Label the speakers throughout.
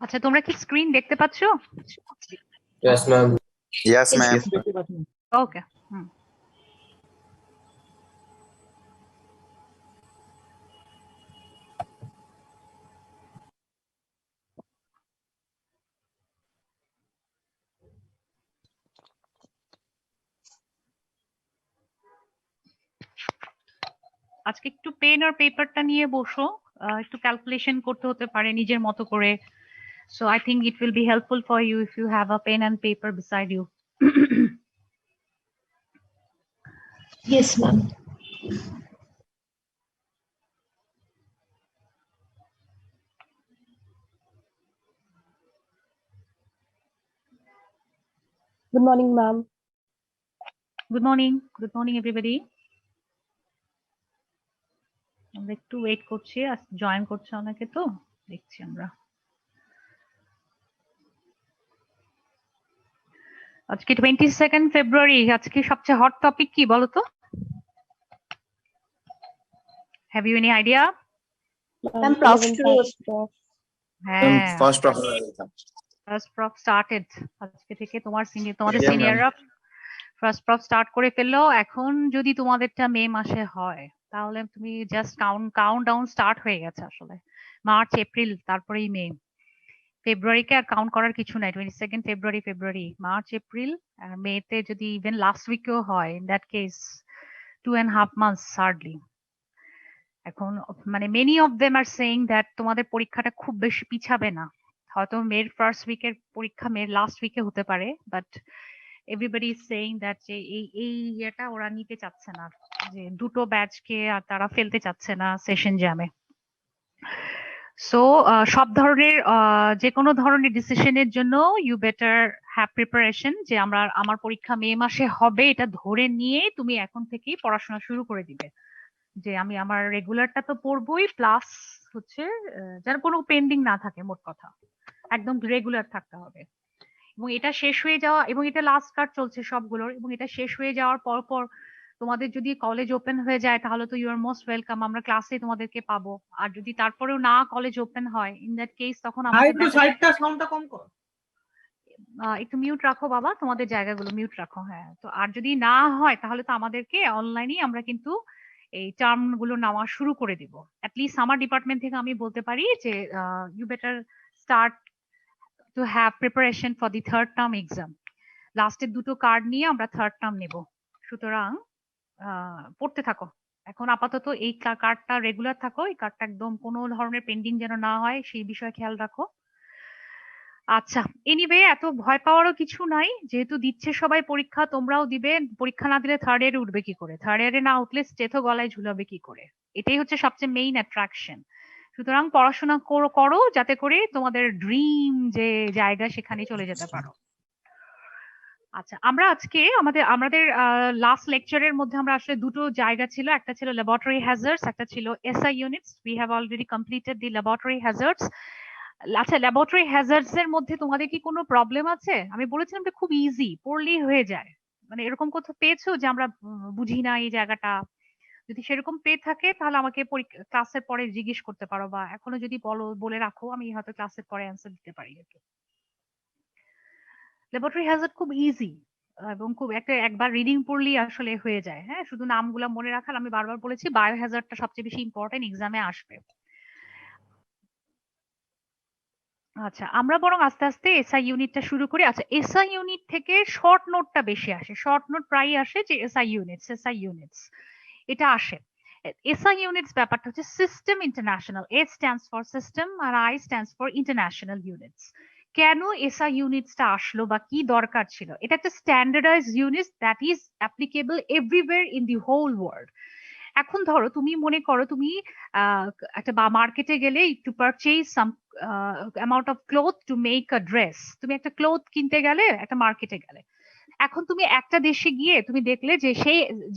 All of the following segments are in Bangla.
Speaker 1: আচ্ছা, তোমরা কি স্ক্রিন দেখতে পাচ্ছো?
Speaker 2: Yes, ma'am.
Speaker 3: Yes, ma'am.
Speaker 1: ওকে। আজকে একটু পেন আর পেপারটা নিয়ে বসো, একটু ক্যালকুলেশন করতে হতে পারে নিজের মতো করে। So I think it will be helpful for you if you have a pen and paper beside you.
Speaker 4: Yes, ma'am.
Speaker 5: Good morning, ma'am.
Speaker 1: Good morning. Good morning, everybody. আমরা একটু ওয়েট করছি, জয়েন করছে অনেকে, তো দেখছি আমরা। আজকে 22nd ফেব্রুয়ারি। আজকে সবচেয়ে হট টপিক কি বলো তো? Have you any idea?
Speaker 4: Ma'am, Prof.
Speaker 1: হ্যাঁ,
Speaker 3: First of
Speaker 1: first proof started. আজকে থেকে তোমাদের
Speaker 3: Yeah,
Speaker 1: সিনিয়ররা ফার্স্ট প্রফ স্টার্ট করে ফেললো। এখন যদি তোমাদেরটা মে মাসে হয় তাহলে তুমি জাস্ট কাউন্ট ডাউন স্টার্ট হয়ে গেছে আসলে। মার্চ, এপ্রিল, তারপরেই মে। ফেব্রুয়ারিকে আর কাউন্ট করার কিছু নাই। 22nd ফেব্রুয়ারি, মার্চ, এপ্রিল আর মেতে যদি ইভেন লাস্ট উইকেও হয়, in that case 2.5 months hardly. এখন মানে many of them are saying that তোমাদের পরীক্ষাটা খুব বেশি পিছাবে না। হয়তো মের ফার্স্ট উইকের পরীক্ষা মের লাস্ট উইকে হতে পারে, but everybody is saying that যে এই ইয়েটা ওরা নিতে চাচ্ছে না, যে দুটো ব্যাচকে আর তারা ফেলতে চাচ্ছে না সেশন জ্যামে। সো সব ধরনের যে কোনো ধরনের ডিসিশনের জন্য ইউ বেটার হ্যাভ প্রিপারেশন, যে আমার পরীক্ষা মে মাসে হবে এটা ধরে নিয়ে তুমি এখন থেকেই পড়াশোনা শুরু করে দিবে, যে আমি আমার রেগুলারটা তো পড়বই, প্লাস হচ্ছে যার কোনো পেন্ডিং না থাকে, মোট কথা একদম রেগুলার থাকতে হবে। এবং এটা শেষ হয়ে যাওয়া, এবং এটা লাস্ট কাট চলছে সবগুলোর, এবং এটা শেষ হয়ে যাওয়ার পর পর তোমাদের যদি কলেজ ওপেন হয়ে যায় তাহলে তো ইউ আর মোস্ট ওয়েলকাম, আমরা ক্লাসে তোমাদেরকে পাবো। আর যদি তারপরেও না কলেজ ওপেন হয়, ইন দ্যাট কেস তখন আমাদের
Speaker 6: সাউন্ডটা কম কর।
Speaker 1: একটু মিউট রাখো বাবা, তোমাদের জায়গাগুলো মিউট রাখো। হ্যাঁ, তো আর যদি না হয় তাহলে তো আমাদেরকে অনলাইনেই আমরা কিন্তু এই টার্ম গুলো নেওয়া শুরু করে দিব। অ্যাটলিস্ট আমার ডিপার্টমেন্ট থেকে আমি বলতে পারি যে you better start to have preparation for the third term exam. লাস্টের দুটো কার্ড নিয়ে আমরা থার্ড টার্ম নেব, সুতরাং পড়তে থাকো। এখন আপাতত এই কার্ডটা রেগুলার থাকো, এই কার্ডটা একদম কোনো ধরনের পেন্ডিং যেন না হয় সেই বিষয়ে খেয়াল রাখো। আচ্ছা, এনিওয়ে এত ভয় পাওয়ারও কিছু নাই, যেহেতু দিচ্ছে সবাই পরীক্ষা, তোমরাও দিবে। পরীক্ষা না দিলে থার্ড ইয়ারে উঠবে কি করে? থার্ড ইয়ারে না উঠলে স্টেথো গলায় ঝুলাবে কি করে? এটাই হচ্ছে সবচেয়ে মেইন অ্যাট্রাকশন। সুতরাং পড়াশোনা করো যাতে করে তোমাদের ড্রিম যে জায়গা সেখানে চলে যেতে পারো। আচ্ছা, আমরা আজকে আমাদের লাস্ট লেকচারের মধ্যে আমরা আসলে দুটো জায়গা ছিল, একটা ছিল ল্যাবরেটরি হ্যাজার্ডস, একটা ছিল SI units. We have already completed the laboratory hazards. আচ্ছা, ল্যাবরেটরি হ্যাজার্ডস এর মধ্যে তোমাদের কি কোনো প্রবলেম আছে? আমি বলেছিলাম যে খুব ইজি, পড়লেই হয়ে যায়। মানে এরকম কোথাও পেয়েছো যে আমরা বুঝি না এই জায়গাটা? যদি সেরকম পেয়ে থাকে তাহলে আমাকে ক্লাসের পরে জিজ্ঞেস করতে পারো, বা এখনো যদি বলে রাখো, আমি হয়তো ক্লাসের পরে অ্যান্সার দিতে পারি। ল্যাবরেটরি হ্যাজার্ড খুব ইজি এবং খুব একবার রিডিং পড়লেই আসলে হয়ে যায়। হ্যাঁ, শুধু নামগুলো মনে রাখার, আমি বারবার বলেছি বায়ো হ্যাজার্ডটা সবচেয়ে বেশি ইম্পর্টেন্ট, এক্সামে আসবে। আচ্ছা, আমরা বরং আস্তে আস্তে এসআই ইউনিটটা শুরু করি। আচ্ছা, এসআই ইউনিট থেকে শর্ট নোটটা বেশি আসে, শর্ট নোট প্রায় আসে যে এসআই ইউনিটস এটা আসে। এসআই ইউনিটস ব্যাপারটা হচ্ছে system international. A stands for system আর I stands for international units. কেন এসআই ইউনিটসটা আসলো বা কি দরকার ছিল? এটা একটা standardise unit that is applicable everywhere in the whole world. এখন ধরো তুমি মনে করো তুমি একটা মার্কেটে গেলে to purchase some amount of cloth to make a dress. তুমি একটা ক্লোথ কিনতে গেলে, একটা মার্কেটে গেলে, এখন তুমি একটা দেশে গিয়ে তুমি দেখলে যে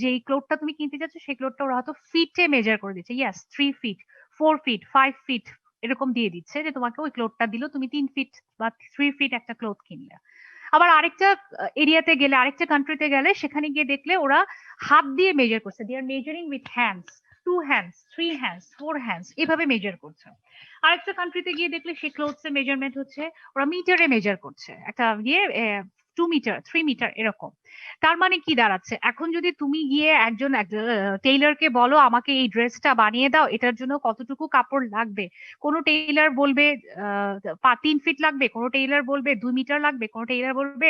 Speaker 1: যে ক্লোথটা তুমি কিনতে যাচ্ছ সেই ক্লোথটা ওরা হয়তো ফিটে মেজার করে দিচ্ছে। ইয়াস, 3 ফিট, 4 ফিট, 5 ফিট এরকম দিয়ে দিচ্ছে, যে তোমাকে ওই ক্লোথটা দিল, তুমি 3 ফিট বা 3 ফিট একটা ক্লোথ কিনলে। আবার আরেকটা এরিয়াতে গেলে, আরেকটা কান্ট্রিতে গেলে, সেখানে গিয়ে দেখলে ওরা হাত দিয়ে মেজার করছে, they are measuring with hands. 2 hands, 3 hands, 4 hands এভাবে মেজার করছে। আরেকটা কান্ট্রিতে গিয়ে দেখলে সেই ক্লোথস এর মেজারমেন্ট হচ্ছে ওরা মিটারে মেজার করছে, একটা 2 মিটার 3 মিটার এরকম। তার মানে কি দাঁড়াচ্ছে, এখন যদি তুমি গিয়ে একজন টেইলারকে বলো আমাকে এই ড্রেসটা বানিয়ে দাও, এটার জন্য কতটুকু কাপড় লাগবে, কোনো টেইলার বলবে 3 ফিট লাগবে, কোনো টেইলার বলবে 2 মিটার লাগবে, কোনো টেইলার বলবে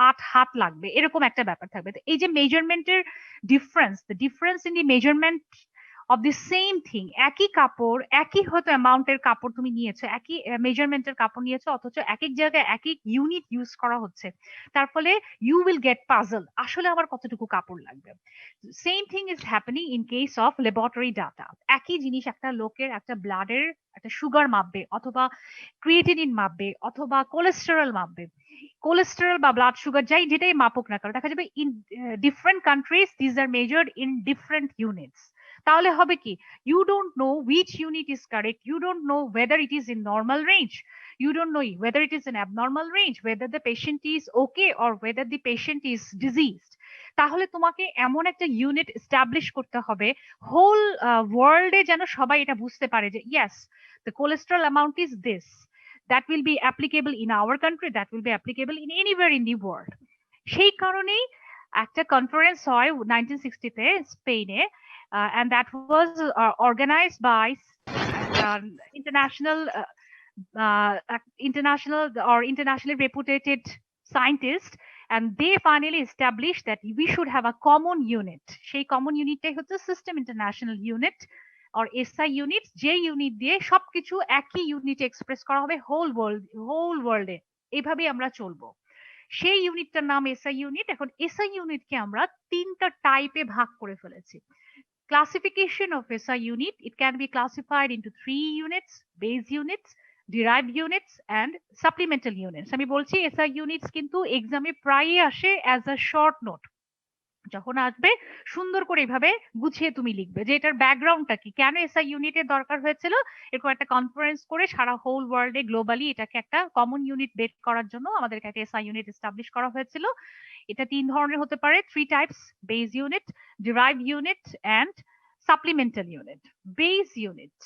Speaker 1: 8 হাত লাগবে, এরকম একটা ব্যাপার থাকবে। তো এই যে মেজারমেন্টের difference, the difference in the measurement of the same thing, একই কাপড়, একই হয়তো অ্যামাউন্টের কাপড় তুমি নিয়েছো, একই মেজারমেন্টের কাপড় নিয়েছো, অথচ এক এক জায়গায় এক এক ইউনিট ইউজ করা হচ্ছে। তার ফলে ইউ উইল গেট পাজল, আসলে আমার কতটুকু কাপড় লাগবে। Same thing is happening in case of laboratory data. একই জিনিস একটা লোকের একটা ব্লাডের একটা সুগার মাপবে, অথবা ক্রিয়েটিনিন মাপবে, অথবা কোলেস্টেরল মাপবে, কোলেস্টেরল বা ব্লাড সুগার যাই যেটাই মাপুক না কেন, দেখা যাবে in different countries this are measured in different units. তাহলে হবে কি, you don't know which unit is correct, you don't know whether it is in normal range, you don't know whether it is in abnormal range, whether the patient is okay or whether the patient is diseased। তাহলে তোমাকে এমন একটা ইউনিট এস্টাবলিশ করতে হবে হোল ওয়ার্ল্ডে, যেন সবাই এটা বুঝতে পারে যে yes, the cholesterol amount is this, that will be applicable in our country, that will be applicable in anywhere in the world। সেই কারণেই একটা কনফারেন্স হয় 1960-তে স্পেনে, and that was organized by internationally reputed scientists, and they finally established that we should have a common unit। সেই common unitটাই হচ্ছে System International Unit or SI unit, যে ইউনিট দিয়ে সবকিছু একই ইউনিটে এক্সপ্রেস করা হবে হোল ওয়ার্ল্ডে। এইভাবেই আমরা চলবো। সেই ইউনিটটার নাম এসআই ইউনিট। এখন এসআই ইউনিটকে আমরা 3টা টাইপে ভাগ করে ফেলেছি। Classification of SI unit, it can be classified into 3 units: base units, derived units and supplemental units। আমি বলছি SI units কিন্তু এক্সামে প্রায়ই আসে অ্যাজ আ শর্ট নোট, যখন আসবে সুন্দর করে এভাবে গুছিয়ে তুমি লিখবে যে এটার ব্যাকগ্রাউন্ডটা কি, কেন এসআই ইউনিটের দরকার হয়েছিল, এরকম একটা কনফারেন্স করে সারা হোল ওয়ার্ল্ডে গ্লোবালি এটাকে একটা কমন ইউনিট বের করার জন্য আমাদেরকে একটা এসআই ইউনিট এস্টাবলিশ করা হয়েছিল। এটা 3 ধরনের হতে পারে, 3 types: base unit, derived unit and supplemental unit. Base unit,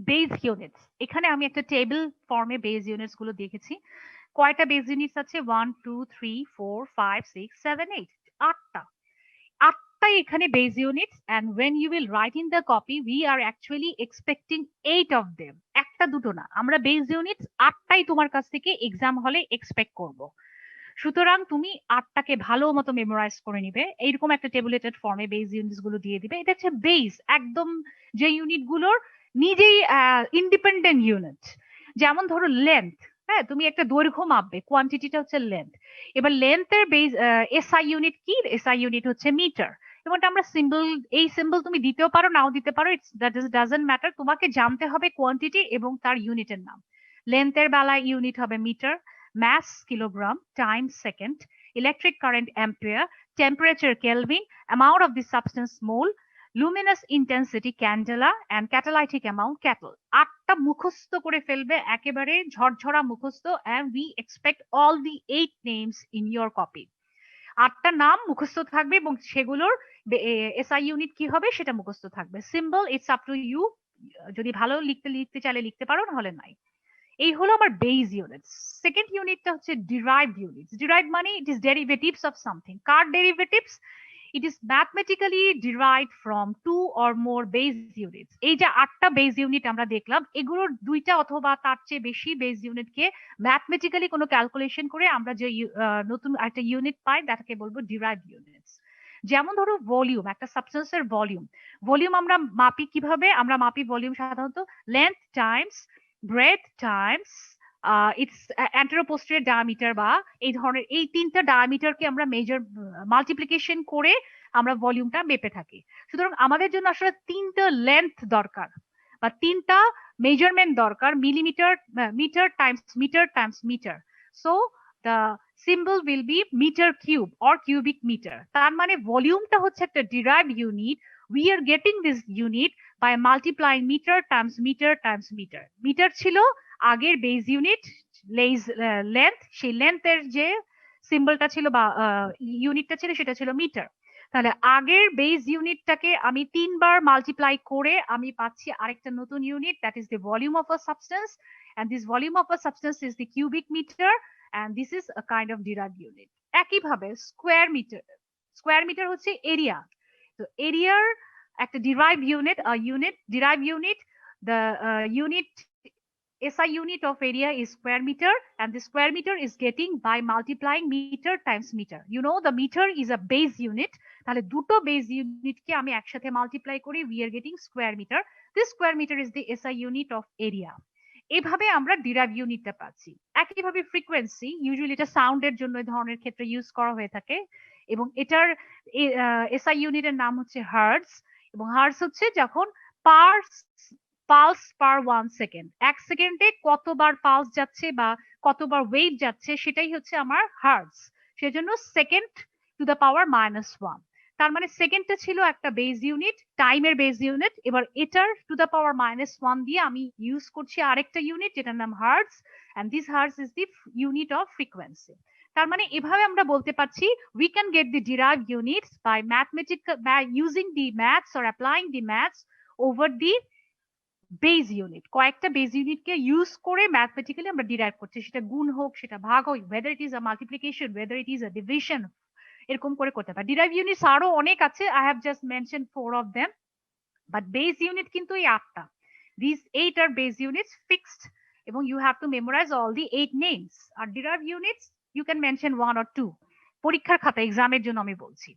Speaker 1: base units, এখানে আমি একটা টেবিল ফর্মে বেস ইউনিটস গুলো দেখেছি। কয়টা বেস ইউনিটস আছে? 1 2 3 4 5 6 7 8, 8টা এখানে base units. and when you will write in the copy we are actually expecting 8 of them, একটা দুটো না, আমরা বেস ইউনিটস 8টাই তোমার কাছ থেকে এক্সাম হলে এক্সপেক্ট করব। সুতরাং তুমি 8টাকে ভালো মতো মেমোরাইজ করে নিবে, এইরকম একটা টেবুলেটেড ফর্মে বেস ইউনিটস গুলো দিয়ে দিবে। এটা হচ্ছে বেস, একদম যে ইউনিট গুলোর নিজেই ইন্ডিপেন্ডেন্ট ইউনিট। যেমন ধরো লেন্থ, হ্যাঁ, তুমি একটা দৈর্ঘ্য মাপবে, কোয়ান্টিটিটা হচ্ছে লেন্থ। এবার লেন্থের বেস এসআই ইউনিট কি? এসআই ইউনিট হচ্ছে মিটার। এবং আমরা সিম্বল, এই সিম্বল তুমি দিতেও পারো নাও দিতে পারো, ইটস ডাজন্ট ম্যাটার, তোমাকে জানতে হবে কোয়ান্টিটি এবং তার ইউনিটের নাম। লেন্থের বেলায় ইউনিট হবে metre, mass kilogram, time second, electric current ampere, temperature Kelvin, amount of the substance mole, luminous intensity candela and catalytic amount kettle। 8টা মুখস্থ করে ফেলবে, একেবারে ঝরঝরা মুখস্থ, and we expect all the 8 names in your copy। 8টা নাম মুখস্থ থাকবে এবং সেগুলোর এসআই ইউনিট কি হবে সেটা মুখস্থ থাকবে। Symbol it's up to you, যদি ভালো লিখতে চাইলে লিখতে পারো, নাহলে নাই। এই হলো আমার বেস ইউনিটস। সেকেন্ড ইউনিটটা হচ্ছে ডিরাইভড ইউনিটস। ডিরাইভড মানে it is derivatives of something. Car derivatives? It is mathematically derived from 2 or more base units. এই যে 8টা বেস ইউনিট আমরা দেখলাম, এগুলোর 2টা অথবা তার চেয়ে বেশি বেস ইউনিটকে ম্যাথমেটিক্যালি কোনো ক্যালকুলেশন করে আমরা যে নতুন একটা ইউনিট পাই তাকে বলবো ডিরাইভড ইউনিটস। যেমন ধরো ভলিউম, একটা সাবস্টেন্সের ভলিউম। ভলিউম আমরা মাপি কিভাবে? আমরা মাপি ভলিউম সাধারণত length Times breadth times its anteroposterior diameter, বা এই ধরনের এই 3টা ডায়ামিটারকে আমরা মেজার মাল্টিপ্লিকেশন করে আমরা ভলিউমটা মেপে থাকি। সুতরাং আমাদের জন্য আসলে 3টা লেন্থ দরকার বা 3টা মেজারমেন্ট দরকার, millimetre, metre times metre. So the symbol will be metre cube or cubic metre. তার মানে ভলিউমটা হচ্ছে একটা derived unit. We are getting this unit by multiplying meter times meter times meter. Metre ছিল আগের বেস ইউনিট, লেন্থ, সেই লেন্থের যে সিম্বলটা ছিল বা ইউনিটটা ছিল সেটা ছিল মিটার। তাহলে আগের বেস ইউনিটটাকে আমি 3 বার মাল্টিপ্লাই করে আমি পাচ্ছি আরেকটা নতুন unit, that is the volume of a substance, and this volume of a substance is the cubic metre, and this is a kind of derived unit. একইভাবে স্কোয়ার মিটার হচ্ছে এরিয়া। তো এরিয়ার একটা derived unit, derived unit, the unit SI unit of area is square meter, and the square meter is getting by multiplying meter times meter. You know the meter is a base unit. তাহলে দুটো বেস ইউনিট কে আমি একসাথে মাল্টিপ্লাই করি, we are getting square meter. This square meter is the SI unit of area. এভাবে আমরা ডিরাইভ ইউনিটটা পাচ্ছি। একইভাবে ফ্রিকোয়েন্সি, ইউজুয়ালি এটা সাউন্ডের জন্য এই ধরনের ক্ষেত্রে ইউজ করা হয়ে থাকে, এবং এটার এসআই ইউনিটের নাম হচ্ছে হার্টজ, এবং হার্টজ হচ্ছে যখন পালস পার 1 সেকেন্ড, 1 সেকেন্ডে কতবার পালস যাচ্ছে বা কতবার ওয়েভ যাচ্ছে সেটাই হচ্ছে আমার হার্টজ। সেজন্য সেকেন্ড টু দ্য পাওয়ার -1। তার মানে সেকেন্ডটা ছিল একটা বেস ইউনিট, টাইমের বেস ইউনিট। এবার এটার টু দ্য পাওয়ার -1 দিয়ে আমি ইউজ করছি আরেকটা ইউনিট যেটার নাম hertz, and this hertz is the unit of frequency. তার মানে এভাবে আমরা বলতে পারছি we can get the derived units by using the maths or applying the maths over the base unit। কয়েকটা বেস ইউনিটকে ইউজ করে ম্যাথমেটিক্যালি আমরা ডিরাইভ করছি, সেটা গুণ হোক, সেটা ভাগ হোক, whether it is a multiplication, whether it is a division, এরকম করে করতে পারি। ডিরাইভ ইউনিটস আরো অনেক আছে, I have just mentioned 4 of them, but base unit কিন্তু এই 8টা। These 8 are base units fixed, এবং you have to memorize all the 8 names। R derived units you can mention 1 or 2 পরীক্ষার খাতা এক্সামের জন্য আমি বলছি।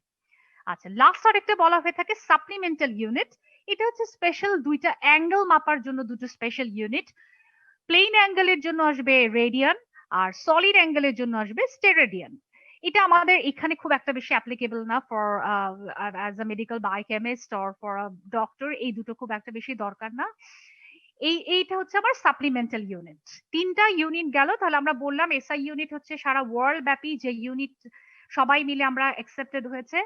Speaker 1: আচ্ছা, লাস্ট আরেকটা বলা হয়ে থাকে সাপ্লিমেন্টাল ইউনিট। এটা হচ্ছে স্পেশাল দুইটা অ্যাঙ্গেল মাপার জন্য দুটো স্পেশাল ইউনিট। প্লেন অ্যাঙ্গেলের জন্য আসবে রেডিয়ান, আর সলিড অ্যাঙ্গেলের জন্য আসবে স্টেরেডিয়ান। এটা আমাদের এখানে খুব একটা বেশি অ্যাপ্লিকেবল না for as a medical biochemist or for a doctor, এই দুটো খুব একটা বেশি দরকার না। এইটা হচ্ছে আমার সাপ্লিমেন্টাল ইউনিট। 3টা ইউনিট গেল। তাহলে আমরা বললাম এসআই ইউনিট হচ্ছে সারা ওয়ার্ল্ড ব্যাপী যে ইউনিট সবাই মিলে আমরা অ্যাকসেপ্টেড হয়েছে।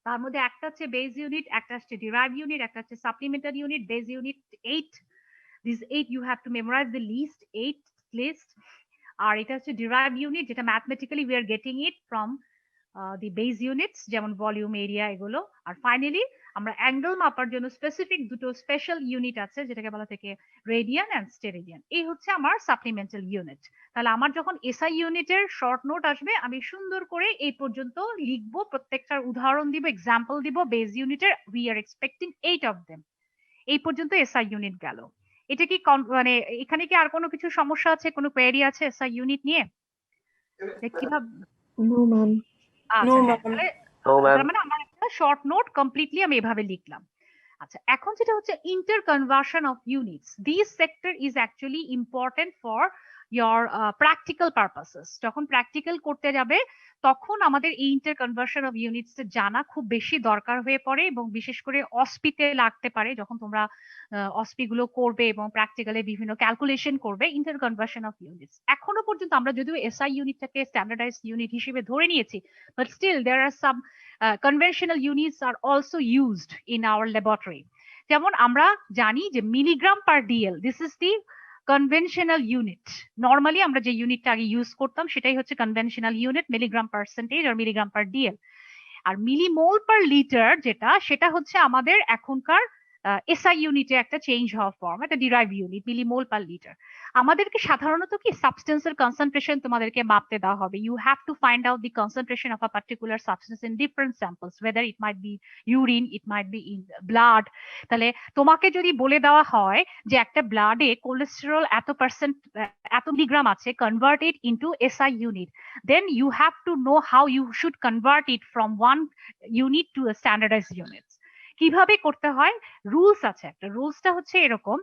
Speaker 1: তার মধ্যে একটা হচ্ছে বেস ইউনিট, একটা হচ্ছে ডিরাইভ ইউনিট, একটা হচ্ছে supplemental unit. Base unit 8, these 8 you have to memorize the least 8 list। আর এটা হচ্ছে ডিরাইভ ইউনিট, যেটা mathematically we are getting it from the base units, যেমন ভলিউম, এরিয়া, এগুলো। আর ফাইনালি আমরা অ্যাঙ্গেল মাপার জন্য স্পেসিফিক দুটো স্পেশাল ইউনিট আছে, যেটাকে বলা থাকে রেডিয়ান এন্ড স্টেরেডিয়ান। এই হচ্ছে আমার সাপ্লিমেন্টাল ইউনিট। তাহলে আমার যখন এসআই ইউনিটের শর্ট নোট আসবে, আমি সুন্দর করে এই পর্যন্ত লিখবো, প্রত্যেকটার উদাহরণ দিব, এক্সাম্পল দিব। বেস ইউনিটের we are expecting 8 of them। এই পর্যন্ত এসআই ইউনিট গেল। এটা কি মানে এখানে কি আর কোনো কিছু সমস্যা আছে, কোনো কোয়েরি আছে এসআই ইউনিট নিয়ে? কিভাবে?
Speaker 4: No, ma'am.
Speaker 2: No, ma'am.
Speaker 1: তার মানে আমার একটা শর্ট নোট কমপ্লিটলি আমি এভাবে লিখলাম। আচ্ছা, এখন যেটা হচ্ছে inter conversion of units. This sector is actually important for your practical purposes। যখন প্র্যাকটিক্যাল করতে যাবে তখন আমাদের এই ইন্টার কনভার্সন অফ ইউনিটস জানা খুব বেশি দরকার হয়ে পড়ে, এবং বিশেষ করে অসপিতে লাগতে পারে। যখন তোমরা অসপি গুলো করবে এবং প্র্যাকটিক্যালে বিভিন্ন ক্যালকুলেশন করবে, ইন্টার কনভার্সন অফ ইউনিটস। এখনো পর্যন্ত আমরা যদিও এসআই ইউনিটটাকে স্ট্যান্ডার্ডাইজড ইউনিট হিসেবে ধরে নিয়েছি, but still there are some conventional units are also used in our laboratory. যেমন আমরা জানি যে milligram per DL, this is the conventional unit. Normally আমরা যে ইউনিটটা আগে ইউজ করতাম সেটাই হচ্ছে কনভেনশনাল ইউনিট, মিলিগ্রাম পার্সেন্টেজ আর মিলিগ্রাম পার ডিএল। আর মিলিমোল পার লিটার যেটা, সেটা হচ্ছে আমাদের এখনকার এসআই ইউনিটে একটা চেঞ্জ হওয়া ফর্ম, একটা derive unit, millimole per litre. আমাদেরকে সাধারণত কি সাবস্টেন্সের কনসেন্ট্রেশন তোমাদেরকে মাপতে দেওয়া হবে। You have to find out the concentration of a particular substance in different samples, whether it might be urine, it might be in blood. তাহলে তোমাকে যদি বলে দেওয়া হয় যে একটা ব্লাডে কোলেস্টেরল এত%, এত মিলিগ্রাম আছে, convert it into SI unit, then you have to know how you should convert it from one unit to a standardized units। কিভাবে করতে হয়, রুলস আছে একটা। রুলসটা হচ্ছে এরকম।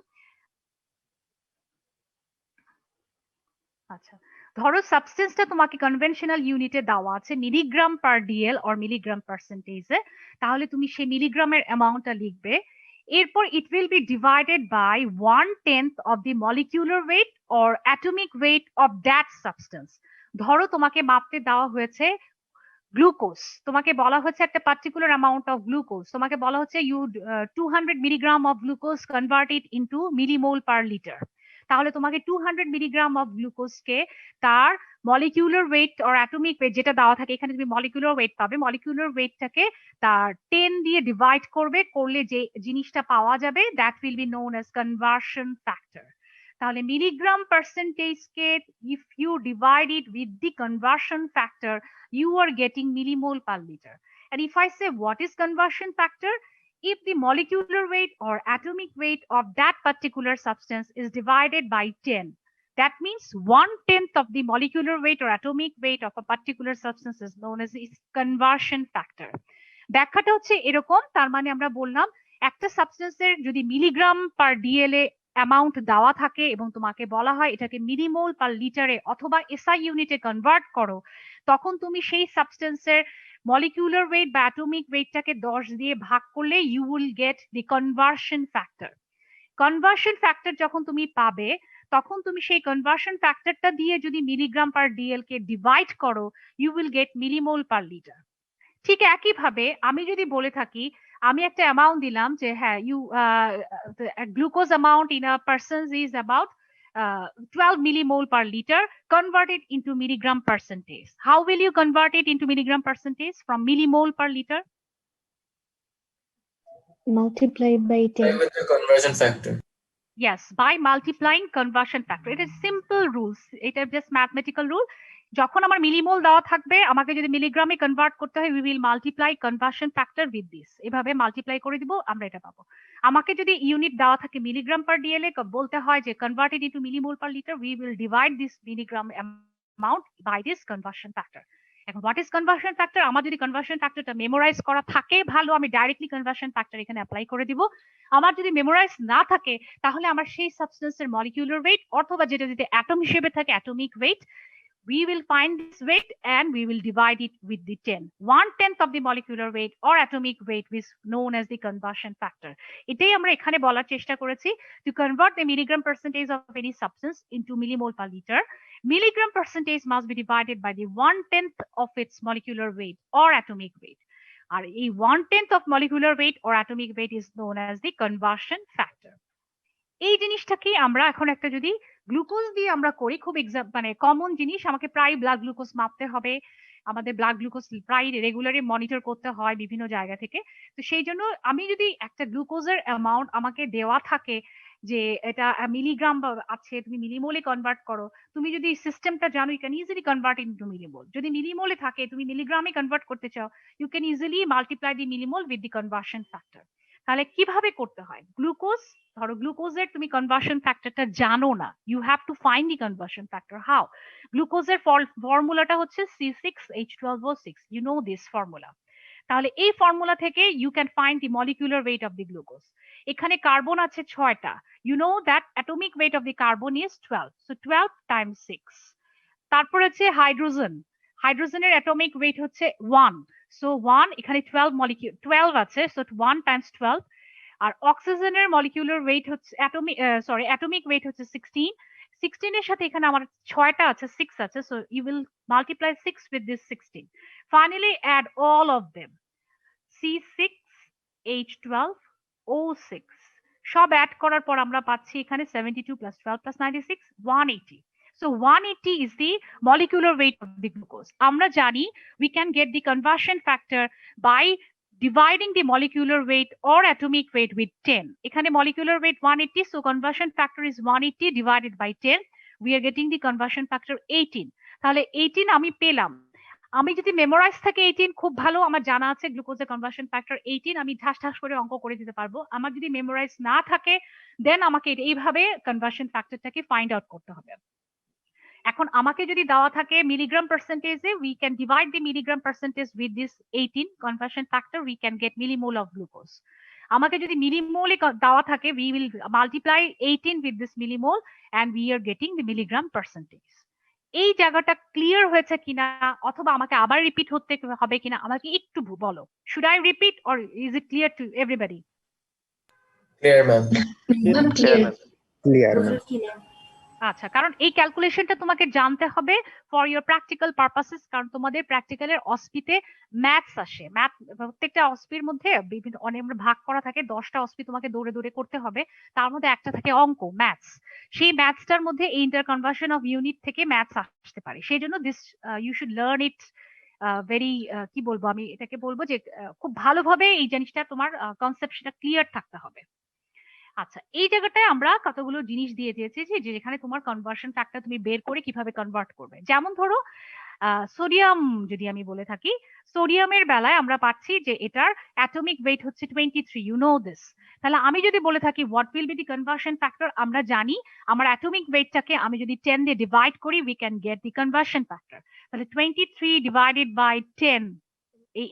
Speaker 1: আচ্ছা, ধরো সাবস্টেন্সটা তোমাকে কনভেনশনাল ইউনিটে দেওয়া আছে milligram per dl or milligram পার্সেন্টেজে, তাহলে তুমি সেই মিলিগ্রামের অ্যামাউন্টটা লিখবে। এরপর it will be divided by 1/10 of the molecular weight or atomic weight of that substance. ধরো তোমাকে মাপতে দেওয়া হয়েছে গ্লুকোজ, তোমাকে বলা হচ্ছে একটা পার্টিকুলার অ্যামাউন্ট অফ গ্লুকোজ, তোমাকে বলা হচ্ছে you 200 milligram of glucose convert it into millimole per litre. তাহলে তোমাকে 200 মিলিগ্রাম অফ গ্লুকোজকে তার molecular weight or atomic weight যেটা দেওয়া থাকে, এখানে তুমি মলিকিউলার ওয়েট পাবে, মলিকিউলার ওয়েটটাকে তার 10 দিয়ে ডিভাইড করলে যে জিনিসটা পাওয়া যাবে, that will be known as conversion factor. তাহলে মিলিগ্রাম পার্সেন্টেজকে if you divide it with the conversion factor, you are getting millimole per liter. And if I say what is conversion factor, if the molecular weight or atomic weight of that particular substance is divided by 10, that means 1/10 of the molecular weight or atomic weight of a particular substance is known as its conversion factor. ব্যাখ্যাটা হচ্ছে এরকম, তার মানে আমরা বললাম একটা সাবস্টেন্সের যদি মিলিগ্রাম পার ডিএল এ অ্যামাউন্ট দেওয়া থাকে এবং তোমাকে বলা হয় এটাকে মিলিমোল পার লিটারে অথবা এসআই ইউনিটে কনভার্ট করো, তখন তুমি সেই সাবস্টেন্সের মলিকিউলার ওয়েট বা অ্যাটমিক ওয়েটটাকে 10 দিয়ে ভাগ করলে you will get the conversion factor. Conversion factor যখন তুমি পাবে তখন তুমি সেই কনভার্সন ফ্যাক্টরটা দিয়ে যদি মিলিগ্রাম পার ডিএল কে ডিভাইড করো, you will get millimole per litre. ঠিক একইভাবে আমি যদি বলে থাকি, আমি একটা অ্যামাউন্ট দিলাম যে হ্যাঁ glucose amount in a persons is about 12 millimole per liter, convert it into milligram percentage. How will you convert it into milligram percentage from millimole per liter?
Speaker 4: Multiply by 10.
Speaker 2: With the conversion factor.
Speaker 1: Yes, by multiplying conversion factor. It is simple rules. It is just mathematical rule. যখন আমার মিলিমোল দেওয়া থাকবে, আমাকে যদি মিলিগ্রামে কনভার্ট করতে হয়, we will multiply conversion factor with this. এভাবে মাল্টিপ্লাই করে দিব, আমরা এটা পাবো। আমাকে যদি ইউনিট দেওয়া থাকে মিলিগ্রাম পার ডিএল এ, বলতে হয় যে converted into millimole per litre, we will divide this milligram amount by this conversion factor. এখন হোয়াট ইজ কনভার্সন ফ্যাক্টর? আমার যদি কনভার্সন ফ্যাক্টরটা মেমোরাইজ করা থাকে ভালো, আমি ডাইরেক্টলি কনভার্সন ফ্যাক্টর এখানে অ্যাপ্লাই করে দিব। আমার যদি মেমোরাইজ না থাকে তাহলে আমার সেই সাবস্টেন্সের মলিকিউলার ওয়েট অথবা যেটা যদি অ্যাটম হিসেবে থাকে atomic weight, we will find this weight and we will divide it with the 10. 1/10 of the molecular weight or atomic weight is known as the conversion factor. এটাই আমরা এখানে বলার চেষ্টা করেছি। To convert the milligram percentage of any substance into millimole per liter, milligram percentage must be divided by the 1/10 of its molecular weight or atomic weight. আর এই 1/10 of molecular weight or atomic weight is known as the conversion factor. এই জিনিসটাকে আমরা এখন একটা যদি গ্লুকোজ দিয়ে আমরা করি, খুব মানে কমন জিনিস, আমাকে প্রায় ব্লাড গ্লুকোজ মাপতে হবে, আমাদের ব্লাড গ্লুকোজ প্রায় রেগুলারলি মনিটর করতে হয় বিভিন্ন জায়গা থেকে। তো সেই জন্য আমি যদি একটা গ্লুকোজের অ্যামাউন্ট আমাকে দেওয়া থাকে যে এটা মিলিগ্রাম আছে, তুমি মিলিমোলে কনভার্ট করো, তুমি যদি সিস্টেমটা জানো, you can easily convert into millimole. যদি মিলিমোলে থাকে, তুমি মিলিগ্রামে কনভার্ট করতে চাও, you can easily multiply the millimole with the conversion factor. তাহলে কিভাবে করতে হয়? গ্লুকোজ, ধরো গ্লুকোজের তুমি কনভার্সন ফ্যাক্টরটা জানো না, you have to find the conversion factor. How? গ্লুকোজের ফর্মুলাটা হচ্ছে C6H12O6, you know this formula. তাহলে এই ফর্মুলা থেকে you can find the molecular weight of the glucose. এখানে কার্বন আছে 6টা, you know that atomic weight of the carbon is 12, so 12 times 6। তারপর হচ্ছে হাইড্রোজেন, হাইড্রোজেনের অ্যাটমিক ওয়েট হচ্ছে 1, সো 1, এখানে 12 মলিকিউল 12 আছে, সো 1 টাইমস 12। আর অক্সিজেনের মলিকিউলার ওয়েট হচ্ছে অ্যাটমিক ওয়েট হচ্ছে 16, 16 এর সাথে এখানে আমার 6টা আছে, 6 আছে, so you will multiply 6 with this 16, finally add all of them, C6H12O6 সব অ্যাড করার পর আমরা পাচ্ছি এখানে 72 plus 12 plus 96, 180. So 180 is the molecular weight of the glucose. আমরা জানি we can get the conversion factor by dividing the molecular weight or atomic weight with 10. এখানে molecular weight 180, so conversion factor is 180 divided by 10. We are getting the conversion factor 18. তাহলে 18 আমি পেলাম। আমি যদি মেমোরাইজ থাকে 18, খুব ভালো, আমার জানা আছে গ্লুকোজের কনভার্সন ফ্যাক্টর 18, আমি ঠাস ঠাস করে অঙ্ক করে দিতে পারবো। আমার যদি মেমোরাইজ না থাকে, দেন আমাকে এইভাবে কনভার্সন ফ্যাক্টরটাকে ফাইন্ড আউট করতে হবে। এখন আমাকে যদি দেওয়া থাকে মিলিগ্রাম পার্সেন্টেজে, we can divide the milligram percentage with this 18 conversion factor, we can get millimole of glucose. আমাকে যদি মিলিমোলে দেওয়া থাকে, we will multiply 18 with this millimole and we are getting the milligram percentage. এই জায়গাটা ক্লিয়ার হয়েছে কিনা, অথবা আমাকে আবার রিপিট হতে হবে কিনা, আমাকে একটু বলো। Should I repeat or is it clear to everybody?
Speaker 2: Clear, ma'am.
Speaker 4: Clear.
Speaker 3: Clear.
Speaker 4: Clear.
Speaker 1: আচ্ছা, কারণ এই ক্যালকুলেশনটা তোমাকে জানতে হবে ফর ইওর প্র্যাকটিক্যাল পারপাসেস, কারণ তোমাদের প্র্যাকটিক্যালের অসপিতে ম্যাথস আসে। ম্যাথ প্রত্যেকটা অসপির মধ্যে বিভিন্ন অনেক ভাগ করা থাকে, 10টা অসপি তোমাকে দৌড়ে দৌড়ে করতে হবে, তার মধ্যে একটা থাকে অঙ্ক, ম্যাথস। সেই ম্যাথসটার মধ্যে এই ইন্টারকনভার্সন অফ ইউনিট থেকে ম্যাথস আসতে পারে। সেই জন্য this you should learn it very, কি বলবো আমি এটাকে বলবো যে খুব ভালোভাবে এই জিনিসটা তোমার কনসেপ্টটা ক্লিয়ার থাকতে হবে। আচ্ছা, এই জায়গাটায় আমরা কতগুলো জিনিস দিয়ে দিয়েছি যে যেখানে তোমার কনভার্সন ফ্যাক্টর তুমি বের করে কিভাবে কনভার্ট করবে। যেমন ধরো সোডিয়াম যদি আমি বলে থাকি, সোডিয়ামের বেলায় আমরা পাচ্ছি যে এটার অ্যাটমিক ওয়েট হচ্ছে 23, ইউ নো দিস। তাহলে আমি যদি বলে থাকি what will be the conversion factor, আমরা জানি আমার অ্যাটমিক ওয়েটটাকে আমি যদি 10 দিয়ে ডিভাইড করি we can get the conversion factor. তাহলে 23 ডিভাইডেড বাই 10,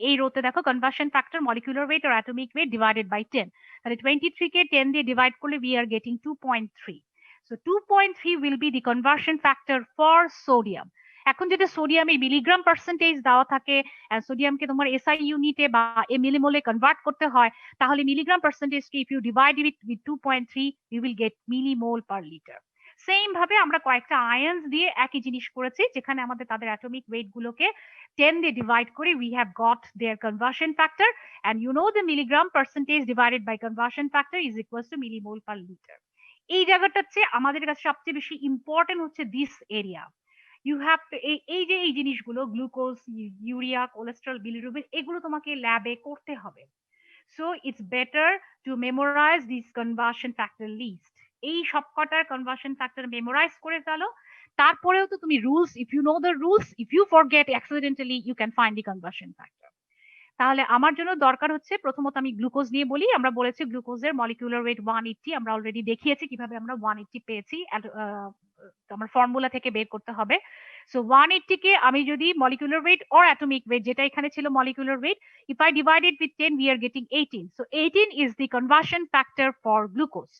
Speaker 1: এই রোতে দেখো কনভার্সন ফ্যাক্টর মলিকুলার ওয়েট আর অ্যাটমিক ওয়েট ডিভাইডেড বাই 10। তাহলে 23 কে 10 দিয়ে ডিভাইড করলে we are getting 2.3। So 2.3 will be the conversion factor for sodium. এখন যদি সোডিয়ামের মিলিগ্রাম পার্সেন্টেজ দেওয়া থাকে, সোডিয়ামকে তোমার এসআই ইউনিটে বা মিলিমোলে কনভার্ট করতে হয়, তাহলে মিলিগ্রাম পার্সেন্টেজকে if you divide it with 2.3 you will get millimole per litre. Same ভাবে আমরা কয়েকটা আয়ন্স দিয়ে একই জিনিস করেছি, যেখানে আমাদের তাদের অ্যাটমিক ওয়েট গুলোকে 10 দিয়ে ডিভাইড করে we have got their conversion factor, and you know the milligram percentage divided by conversion factor is equals to millimole per liter. এই জায়গাটা হচ্ছে আমাদের কাছে সবচেয়ে বেশি ইম্পর্টেন্ট হচ্ছে this area. You have to এই যে এই জিনিসগুলো গ্লুকোজ, ইউরিয়া, কোলেস্টেরল, বিলিরুবিন, এগুলো তোমাকে ল্যাবে করতে হবে। So it's better to memorise this conversion factor list. এই সবকটার কনভার্সন ফ্যাক্টর মেমোরাইজ করে ফেলো, তারপরেও তো তুমি rules, if you know the rules, if you forget accidentally you can find the conversion factor. তাহলে আমার জন্য দরকার হচ্ছে, প্রথমত আমি গ্লুকোজ নিয়ে বলি। আমরা বলেছি গ্লুকোজের মলিকুলার ওয়েট 180, আমরা অলরেডি দেখিয়েছি কিভাবে আমরা 180 পেয়েছি, আমার ফর্মুলা থেকে বের করতে হবে। সো 180 কে আমি যদি molecular weight or atomic weight, যেটা এখানে ছিল molecular weight, if I divide it with 10 we are getting 18. So 18 is the conversion factor for glucose.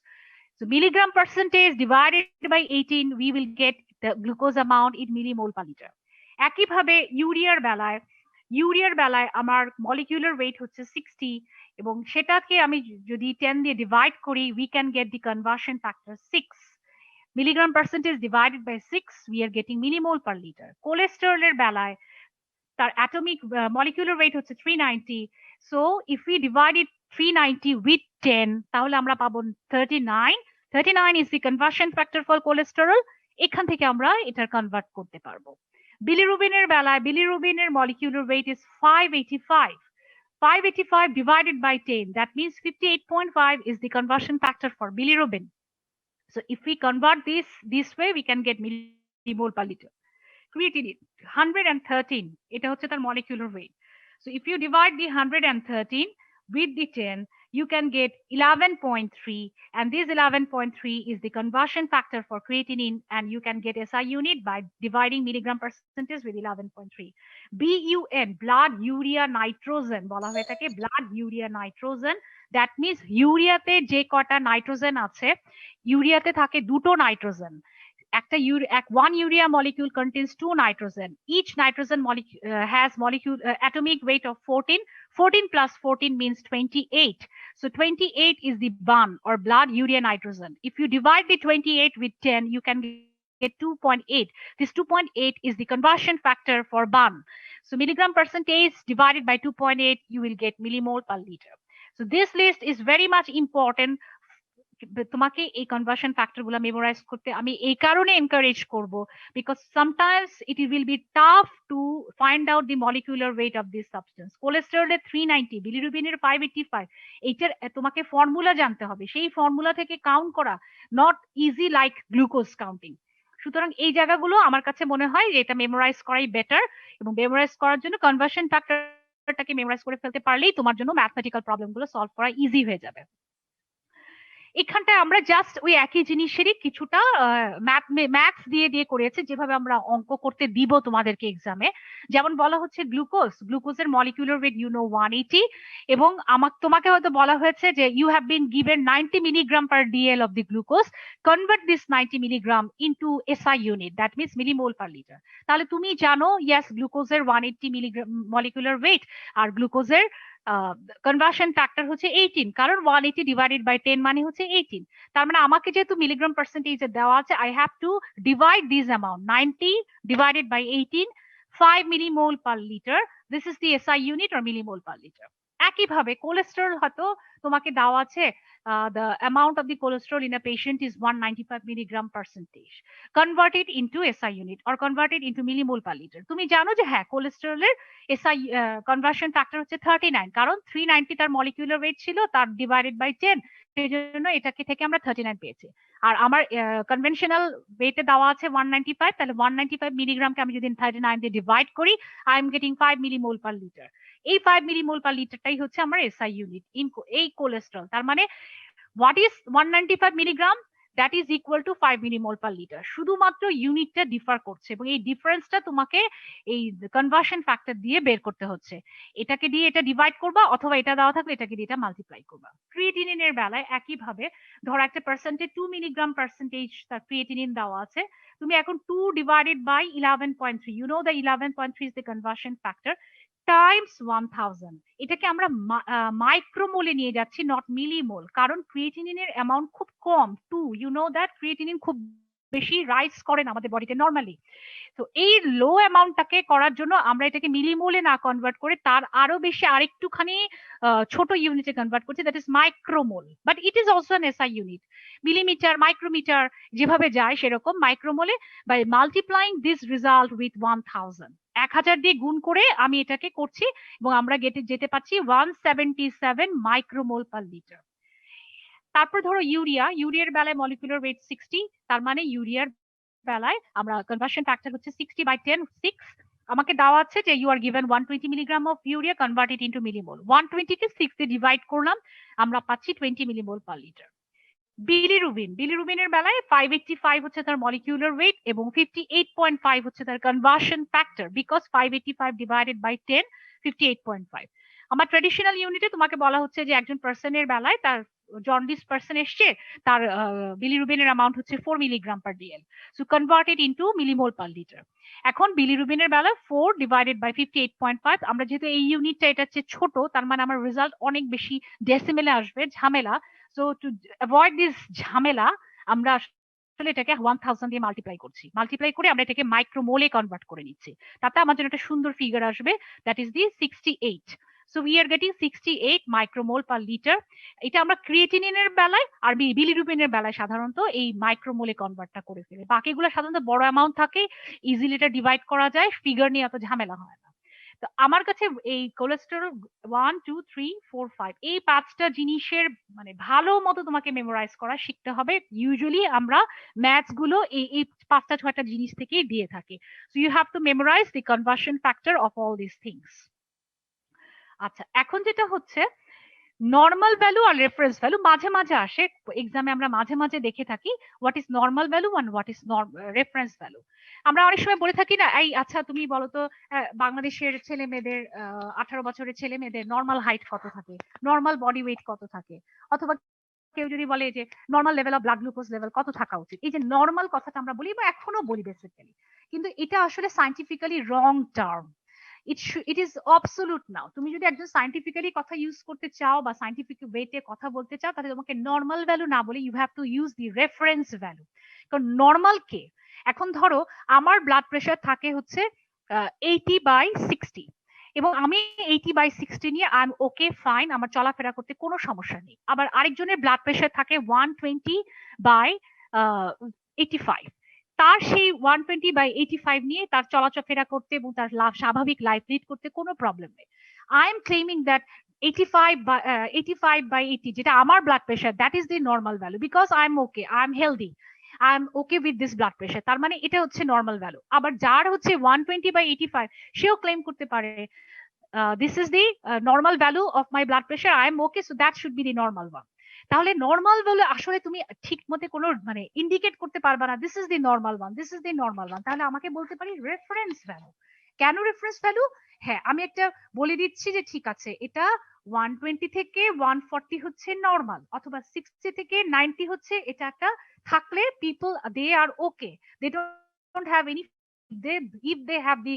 Speaker 1: So milligram percentage divided by 18 we will get the glucose amount in millimole per liter. একইভাবে ইউরিয়ার বেলায় আমার মলিকুলার ওয়েট হচ্ছে 60, এবং সেটাকে আমি যদি 10 দিয়ে ডিভাইড করি we can get the conversion factor 6. Milligram percentage divided by 6 we are getting millimole per liter. কোলেস্টেরলের বেলায় তার অ্যাটমিক মলিকুলার ওয়েট হচ্ছে 390, so if we divide it 390 with 10 তাহলে আমরা পাবো 39। 39 is the conversion factor for cholesterol. এখান থেকে আমরা এটা কনভার্ট করতে পারবো। বিলিরুবিনের বেলায় বিলিরুবিনের molecular weight is 585। 585 divided by 10, that means 58.5 is the conversion factor for bilirubin. So if we convert this way we can get millimole per liter. Creatinine 113, এটা হচ্ছে তার molecular weight. So if you divide the 113 with the 10 you can get 11.3, and this 11.3 is the conversion factor for creatinine, and you can get SI unit by dividing milligram percentage with 11.3. BUN, blood urea nitrogen বলা হয়ে থাকে, blood urea nitrogen, that means ইউরিয়াতে যে কটা নাইট্রোজেন আছে, ইউরিয়াতে থাকে দুটো nitrogen. One urea molecule contains 2 nitrogen. Each nitrogen has atomic weight of 14. 14 plus 14 means 28. So 28 is the BUN or blood urea nitrogen. If you divide the 28 with 10, you can get 2.8. This 2.8 is the conversion factor for BUN. So milligram percentage divided by 2.8, you will get millimole per liter. So this list is very much important. তোমাকে এই কনভার্সন ফ্যাক্টর গুলো মেমোরাইজ করতে আমি এই কারণে এনকারেজ করব, because sometimes it will B tough to find out the molecular weight of this substance. কোলেস্টেরলের 390, বিলিরুবিনের 585, এইটার তোমাকে ফর্মুলা জানতে হবে। সেই ফর্মুলা থেকে কাউন্ট করা not easy like glucose counting. সুতরাং এই জায়গাগুলো আমার কাছে মনে হয় যে এটা মেমোরাইজ করাই বেটার, এবং মেমোরাইজ করার জন্য কনভার্সন ফ্যাক্টরটাকে মেমোরাইজ করে ফেলতে পারলেই তোমার জন্য ম্যাথমেটিক্যাল প্রবলেম গুলো সলভ করা ইজি হয়ে যাবে। এখানটায় আমরা জাস্ট ওই একই জিনিসেরই কিছুটা ম্যাথস দিয়ে করেছে, যেভাবে আমরা অঙ্ক করতে দিব তোমাদেরকে এক্সামে। যেমন বলা হচ্ছে গ্লুকোজের মলিকুলার ওয়েট ইউ নো 180, এবং তোমাকে হয়তো বলা হয়েছে যে you have been given 90 milligram per DL of the glucose, convert this 90 milligram into SI unit, that means millimole per litre. তাহলে তুমি জানো ইয়েস গ্লুকোজের 180 মিলিগ্রাম মলিকুলার ওয়েট আর গ্লুকোজের কনভার্সন ফ্যাক্টর হচ্ছে 18, কারণ 180 ডিভাইডেড বাই 10 মানে হচ্ছে 18। তার মানে আমাকে যেহেতু মিলিগ্রাম পার্সেন্টেজে দেওয়া আছে, I have to divide this amount, 90 divided by 18, 5 millimole per litre. This is the SI unit or millimole per litre. একইভাবে কোলেস্টেরল হয়তো তোমাকে দেওয়া আছে, the amount of the cholesterol in a patient is 195 milligram percentage. Convert it into SI unit or convert it into millimole per liter. তুমি জানো যে হ্যাঁ কোলেস্টেরলের এসআই কনভার্সন ফ্যাক্টর হচ্ছে 39, কারণ 390 তার মলিকিউলার ওয়েট ছিল, তার ডিভাইডেড বাই 10, সেই জন্য এটাকে থেকে আমরা 39 পেয়েছি। আর আমার কনভেনশনাল ওয়েটে দেওয়া আছে 195, তাহলে 195 মিলিগ্রামকে আমি যদি 39 দিয়ে ডিভাইড করি, I am getting 5 millimole per litre. এই 5 মিলিমোল পার লিটারটাই হচ্ছে আমার এসআই ইউনিট ইন এই কোলেস্টেরল। তার মানে what is 195 milligram, that is equal to 5 millimole per litre. শুধুমাত্র ইউনিটটা ডিফার করছে এবং এই ডিফারেন্সটা তোমাকে এই কনভার্সন ফ্যাক্টর দিয়ে বের করতে হচ্ছে। এটাকে দিয়ে এটা ডিভাইড করবা, অথবা এটা দেওয়া থাকলে এটাকে দিয়ে এটা মাল্টিপ্লাই করবা। ক্রিয়েটিনিনের বেলায় একইভাবে, ধরো একটা পার্সেন্টে 2 মিলিগ্রাম পার্সেন্টেজ তার ক্রিয়েটিনিন দেওয়া আছে, তুমি এখন 2 divided by 11.3, you know the 11.3 is the conversion factor, times 1000। এটাকে আমরা মাইক্রোমোলে নিয়ে যাচ্ছি, নট মিলিমোল, কারণ ক্রিয়েটিনিনের অ্যামাউন্ট খুব কম, 2, ইউ নো দ্যাট ক্রিয়েটিনিন খুব বেশি রাইজ করে না আমাদের বডিতে নর্মালি। তো এই লো অ্যামাউন্টটাকে করার জন্য আমরা এটাকে মিলিমোলে না কনভার্ট করে তার আরো বেশি আরেকটুখানি ছোট ইউনিটে কনভার্ট করছি, that is micromole, but it is also an SI unit. Millimetre, micrometre যেভাবে যায় সেরকম মাইক্রোমোলে, by multiplying this result with 1000, 1000 দিয়ে গুণ করে আমি এটাকে করছি এবং আমরা যেতে পাচ্ছি 177 মাইক্রোমোল পার লিটার। তারপর ধরো ইউরিয়ার বেলায় মলিকুলার ওয়েট 60, তার মানে ইউরিয়ার বেলায় আমরা কনভার্সন ফ্যাক্টর হচ্ছে 60 বাই 10, 6। আমাকে দেওয়া আছে যে you are given 120 milligram of urea, convert it into millimole. 120 কে 6 দিয়ে ডিভাইড করলাম, আমরা পাচ্ছি 20 মিলিমোল পার লিটার। বিলিরুবিনের বেলায় 585 হচ্ছে তার মলিকিউলার ওয়েট এবং 58.5 হচ্ছে তার conversion factor, because 585 divided by 10, 58.5। আমার ট্রেডিশনাল ইউনিটে তোমাকে বলা হচ্ছে যে একজন পার্সনের বেলায়, তার জন্ডিস পার্সন এসছে, তার বিলিরুবিনের অ্যামাউন্ট হচ্ছে 4 milligram per DL, so convert it into millimole per litre. এখন বিলিরুবিনের বেলায় 4 ডিভাইডেড বাই 58.5, আমরা যেহেতু এই ইউনিটটা এটা হচ্ছে ছোট, তার মানে আমার রেজাল্ট অনেক বেশি ডেসিমেলে আসবে, ঝামেলা। সো টু অ্যাভয়েড দিস ঝামেলা, আমরা আসলে এটাকে 1000 দিয়ে মাল্টিপ্লাই করছি, মাল্টিপ্লাই করে আমরা এটাকে মাইক্রোমোলে কনভার্ট করে নিচ্ছি, তাতে আমার জন্য একটা সুন্দর ফিগার আসবে, that is the 68। So we are getting 68 micromole per litre. এটা আমরা ক্রিয়েটিনিনের বেলায় আর বিলিরুবিনের বেলায় সাধারণত এই মাইক্রোমোলে কনভার্টটা করে ফেলে, বাকিগুলো সাধারণত বড় অ্যামাউন্ট থাকে, ইজিলি এটা ডিভাইড করা যায়, ফিগার নিয়ে এত ঝামেলা হয় না। তো আমার কাছে এই কোলেস্টেরল 1 2 3 4 5 এই 5টা জিনিসের মানে ভালো মতো তোমাকে মেমোরাইজ করা শিখতে হবে। ইউজুয়ালি আমরা ম্যাথস গুলো এই 5টা 6টা জিনিস থেকেই দিয়ে থাকি। So you have to memorise the conversion factor of all this things. আচ্ছা, এখন যেটা হচ্ছে নর্মাল ভ্যালু আর রেফারেন্স ভ্যালু মাঝে মাঝে আসে এক্সামে, আমরা মাঝে মাঝে দেখে থাকি what is normal value and what is reference value. আমরা অনেক সময় বলে থাকি না, এই আচ্ছা তুমি বলো তো বাংলাদেশের ছেলে মেয়েদের 18 বছরের ছেলে মেয়েদের নর্মাল হাইট কত থাকে, নর্মাল বডি ওয়েট কত থাকে, অথবা কেউ যদি বলে যে normal level of blood glucose level কত থাকা উচিত, এই যে নর্মাল কথাটা আমরা বলি বা এখনো বলি বেসিক্যালি, কিন্তু এটা আসলে scientifically wrong term. It is obsolete now. তুমি যদি একজন সায়েন্টিফিক্যালি কথা ইউজ করতে চাও বা সায়েন্টিফিক ওয়েতে কথা বলতে চাও, তাহলে তোমাকে নর্মাল ভ্যালু না বলে you have to use the reference value. কারণ নর্মাল কে, এখন ধরো আমার ব্লাড প্রেশার থাকে হচ্ছে 80/60 এবং আমি 80/60 নিয়ে আই এম ওকে ফাইন, আমার চলাফেরা করতে কোনো সমস্যা নেই। আবার আরেকজনের ব্লাড প্রেশার থাকে 120/85, তার সেই 120/85 নিয়ে তার চলাফেরা করতে এবং তার স্বাভাবিক লাইফ লিড করতে কোনো প্রবলেম নেই। আই এম ক্লেমিং দ্যাট 85/80 যেটা আমার blood pressure, that is the normal value, because I am okay, I am healthy, I am okay with this blood pressure, তার মানে এটা হচ্ছে নর্মাল ভ্যালু। আবার যার হচ্ছে 120/85 সেও ক্লেম করতে পারে this is the normal value of my blood pressure, I am okay, so that should be the normal one. তাহলে নর্মাল ভ্যালু আসলে তুমি ঠিক মতো কোনো মানে ইন্ডিকেট করতে পারবে না this is the normal one, this is the normal one, তাহলে আমাকে বলতে পারি রেফারেন্স ভ্যালু। কেন রেফারেন্স ভ্যালু? হ্যাঁ, আমি একটা বলে দিচ্ছি যে ঠিক আছে এটা 120 থেকে 140 হচ্ছে নর্মাল, অথবা 60 থেকে 90 হচ্ছে এটা একটা থাকলে people they are okay, they don't have any, if they have the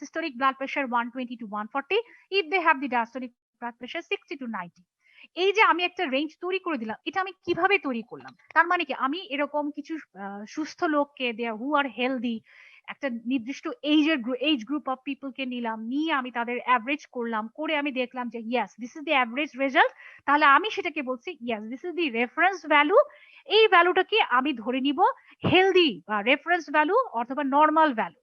Speaker 1: systolic blood pressure 120 to 140, if they have the diastolic blood pressure 60 to 90। এই যে আমি একটা রেঞ্জ তৈরি করে দিলাম, এটা আমি কিভাবে তৈরি করলাম? তার মানে কি আমি এরকম কিছু সুস্থ লোককে দেয়া হু আর হেলদি একটা নির্দিষ্ট এজ গ্রুপ অফ পিপলকে নিলাম, নিয়ে আমি তাদের অ্যাভারেজ করলাম, করে আমি দেখলাম যে yes this is the average result, তাহলে আমি সেটাকে বলছি yes this is the reference value. এই ভ্যালুটাকে আমি ধরে নিব হেলদি বা রেফারেন্স ভ্যালু অথবা নর্মাল ভ্যালু।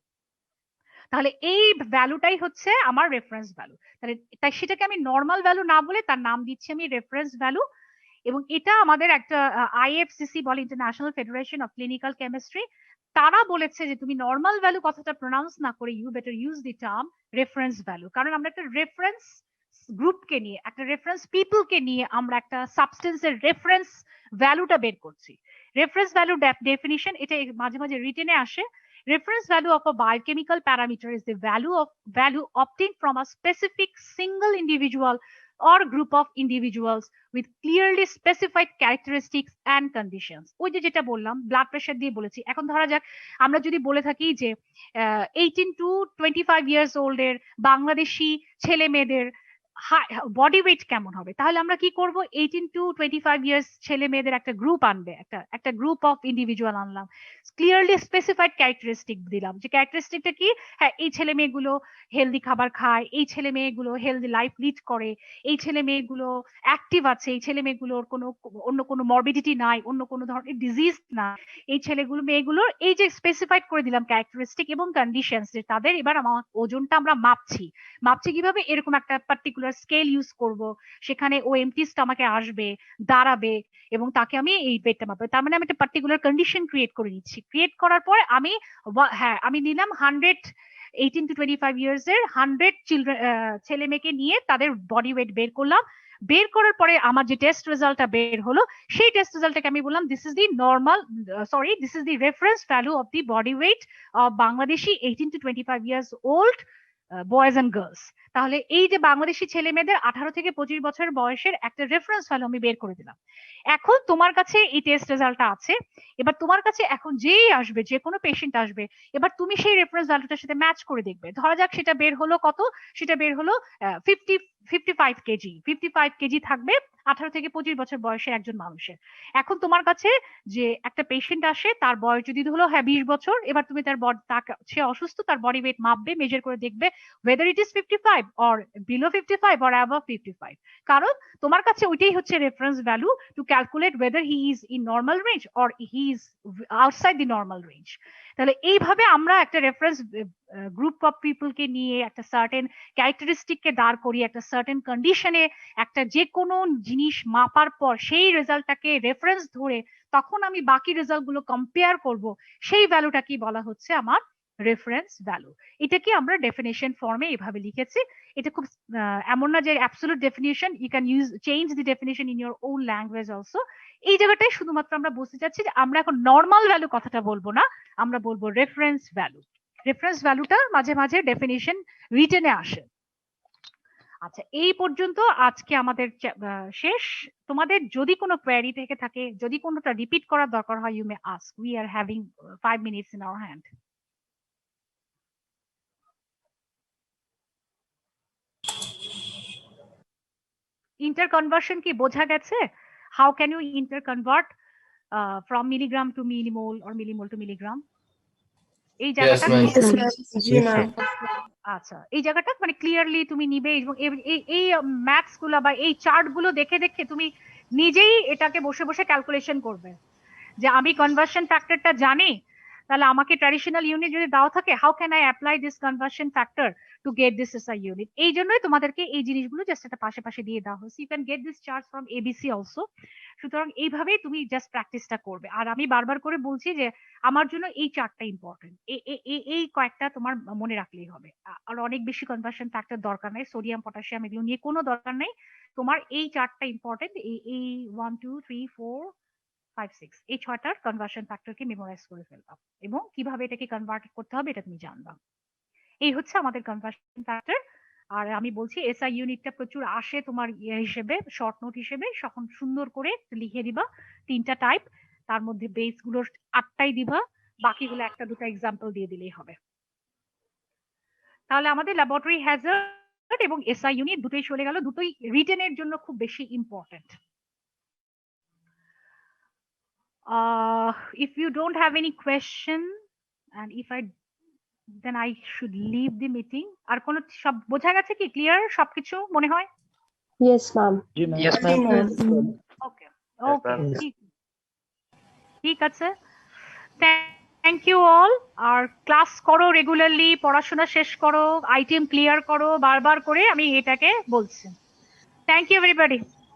Speaker 1: তাহলে এই ভ্যালুটাই হচ্ছে আমার রেফারেন্স ভ্যালু। তাহলে তাই সেটাকে আমি নর্মাল ভ্যালু না বলে তার নাম দিচ্ছি আমি রেফারেন্স ভ্যালু। এবং এটা আমাদের একটা আইএফসিসি বলে, international federation of clinical chemistry, তারা বলেছে যে তুমি নর্মাল ভ্যালু কথাটা প্রোনাউন্স না করে you better use the term reference value, কারণ আমরা একটা রেফারেন্স গ্রুপকে নিয়ে, একটা রেফারেন্স পিপলকে নিয়ে আমরা একটা সাবস্টেন্সের রেফারেন্স ভ্যালুটা বের করছি। রেফারেন্স ভ্যালু ডেফিনিশন এটা মাঝে মাঝে রিটেনে আসে। Reference value of a biochemical parameter is the value obtained from a specific single individual or group of individuals with clearly specified characteristics and conditions। ওই যে যেটা বললাম ব্লাড প্রেশার দিয়ে বলেছি, এখন ধরা যাক আমরা যদি বলে থাকি যে 18 to 25 ইয়ার্স ওল্ড এর বাংলাদেশি ছেলে মেয়েদের বডি ওয়েট কেমন হবে, তাহলে আমরা কি করব 18 to 25 ইয়ার্স ছেলে মেয়েদের একটা গ্রুপ আনবে, একটা গ্রুপ অফ ইন্ডিভিজুয়াল আনলাম, ক্লিয়ারলি স্পেসিফাইড ক্যারেক্টারিস্টিক দিলাম যে ক্যারেক্টারিস্টিকটা কি, হ্যাঁ এই ছেলে মেয়েগুলো হেলদি খাবার খায়, এই ছেলে মেয়েগুলো হেলদি লাইফ লিড করে, এই ছেলে মেয়েগুলো অ্যাক্টিভ আছে, এই ছেলে মেয়েগুলোর কোনো অন্য কোনো মরবিডিটি নাই, অন্য কোনো ধরনের ডিজিজ না, এই ছেলেগুলো মেয়েগুলোর এই যে স্পেসিফাইড করে দিলাম ক্যারেক্টারিস্টিক এবং কন্ডিশনস, যে তাদের এবার আমার ওজনটা আমরা মাপছি কিভাবে, এরকম একটা পার্টিকুলার স্কেল ইউজ করব, সেখানে ও এমটি স্টমাকে আসবে, দাঁড়াবে এবং তাকে আমি এই ওয়েটটা মাপবো। তার মানে আমি একটা পার্টিকুলার কন্ডিশন ক্রিয়েট করে নিচ্ছি। ক্রিয়েট করার পর আমি আমি নিলাম 100 18 to 25 ইয়ার্স এর 100 ছেলে মেয়েকে নিয়ে তাদের বডি ওয়েট বের করলাম। বের করার পরে আমার যে টেস্ট রেজাল্টটা বের হলো, সেই টেস্ট রেজাল্টটাকে আমি বললাম this is the normal this is the reference value of the body weight of Bangladeshi 18 to 25 years old boys and girls. তাহলে এই যে বাংলাদেশি ছেলে মেয়েদের 18 থেকে 25 বছর বয়সের একটা রেফারেন্স ভ্যালু আমি বের করে দিলাম। এখন তোমার কাছে এই টেস্ট রেজাল্টটা আছে, এবার তোমার কাছে এখন যেই আসবে, যে কোনো পেশেন্ট আসবে, এবার তুমি সেই রেফারেন্স ভ্যালুটার সাথে ম্যাচ করে দেখবে। ধরা যাক সেটা বের হলো কত, সেটা বের হলো 55 কেজি, 55 কেজি থাকবে 18 থেকে 25 বছর বয়সে একজন মানুষের। এখন তোমার কাছে যে একটা পেশেন্ট আসে, তার বয়স যদি হলো হ্যাঁ 20 বছর, এবার তুমি সে অসুস্থ, তার বডি ওয়েট মাপবে, মেজার করে দেখবে whether it is 55 or below 55 or above 55, কারণ তোমার কাছে ওইটাই হচ্ছে reference value to calculate whether he is in normal range or he is outside the normal range। তাহলে এইভাবে আমরা একটা রেফারেন্স গ্রুপ অফ পিপলকে নিয়ে একটা সার্টেন ক্যারেক্টারিস্টিককে দাঁড় করিয়ে একটা সার্টেন কন্ডিশনে একটা যে কোনো জিনিস মাপার পর সেই রেজাল্টটাকে রেফারেন্স ধরে তখন আমি বাকি রেজাল্ট গুলো কম্পেয়ার করব, সেই ভ্যালুটা কি বলা হচ্ছে আমার রেফারেন্স ভ্যালু। এটাকে আমরা ডেফিনেশন ফর্মে এভাবে লিখেছি। এটা খুব এমন না যে absolute definition, you can use change the definition in your own language also. এই জায়গাটাই শুধুমাত্র আমরা বুঝতে চাচ্ছি যে আমরা এখন নর্মাল ভ্যালু কথাটা বলবো না, আমরা বলবো রেফারেন্স ভ্যালু। রেফারেন্স ভ্যালুটা মাঝে মাঝে ডেফিনিশন রিটেনে আসে। আচ্ছা, এই পর্যন্ত আজকে আমাদের শেষ। তোমাদের যদি কোনো কোয়েরি থেকে থাকে, যদি কোনোটা রিপিট করার দরকার হয়, you may ask, we are having 5 minutes in our hand. Interconversion কি বোঝা গেছে? How can you interconvert from milligram to millimole or millimole to milligram? এই জায়গাটা আচ্ছা, এই জায়গাটা মানে ক্লিয়ারলি তুমি নিবে এবং এই ম্যাথস গুলো বা এই চার্ট গুলো দেখে দেখে তুমি নিজেই এটাকে বসে বসে ক্যালকুলেশন করবে যে আমি কনভার্সন ফ্যাক্টরটা জানি, তাহলে আমাকে ট্র্যাডিশনাল ইউনিট যদি দাও থাকে, how can I apply this conversion factor to get this SI unit. এই জন্যই তোমাদেরকে এই জিনিসগুলো জাস্ট একটা পাশে পাশে দিয়ে দেওয়া হয়েছে। You can get this chart from ABC also. সুতরাং এইভাবেই তুমি জাস্ট প্র্যাকটিসটা করবে। আর আমি বারবার করে বলছি যে আমার জন্য এই চারটা ইম্পর্টেন্ট, এই কয়েকটা তোমার মনে রাখলেই হবে। আর অনেক বেশি কনভার্সন ফ্যাক্টর দরকার নেই, সোডিয়াম পটাশিয়াম এগুলো নিয়ে কোনো দরকার নেই। তোমার এই চারটা ইম্পর্টেন্ট, এই 1 2 3 4 5 6 এই 6টার কনভার্সন ফ্যাক্টরকে মেমোরাইজ করে ফেলবা এবং কিভাবে এটাকে কনভার্ট করতে হবে এটা তুমি জানবা। এই হচ্ছে আমাদের কনভার্সন ফ্যাক্টর। আর আমি বলছি এসআই ইউনিটটা প্রচুর আসে তোমার হিসেবে, শর্ট নোট হিসেবে, তখন সুন্দর করে লিখে দিবা 3টা টাইপ, তার মধ্যে বেস গুলোর 8টাই দিবা, বাকিগুলো একটা দুটো এক্সাম্পল দিয়ে দিলেই হবে। তাহলে আমাদের ল্যাবরেটরি হ্যাজার্ড এবং এসআই ইউনিট দুটোই চলে গেল, দুটোই রিটেনের জন্য খুব বেশি important. If you don't have any question and if I then I should leave the meeting. আর কোন সব বোঝা গেছে কি, ক্লিয়ার সবকিছু মনে হয়?
Speaker 5: Yes, ma'am.
Speaker 2: Yes, ma'am.
Speaker 1: ওকে ওকে, ঠিক আছে, থ্যাংক ইউ অল। আর ক্লাস করো রেগুলারলি, পড়াশোনা শেষ করো, আইটেম ক্লিয়ার করো, বারবার করে আমি এটাকে বলছি। Thank you everybody.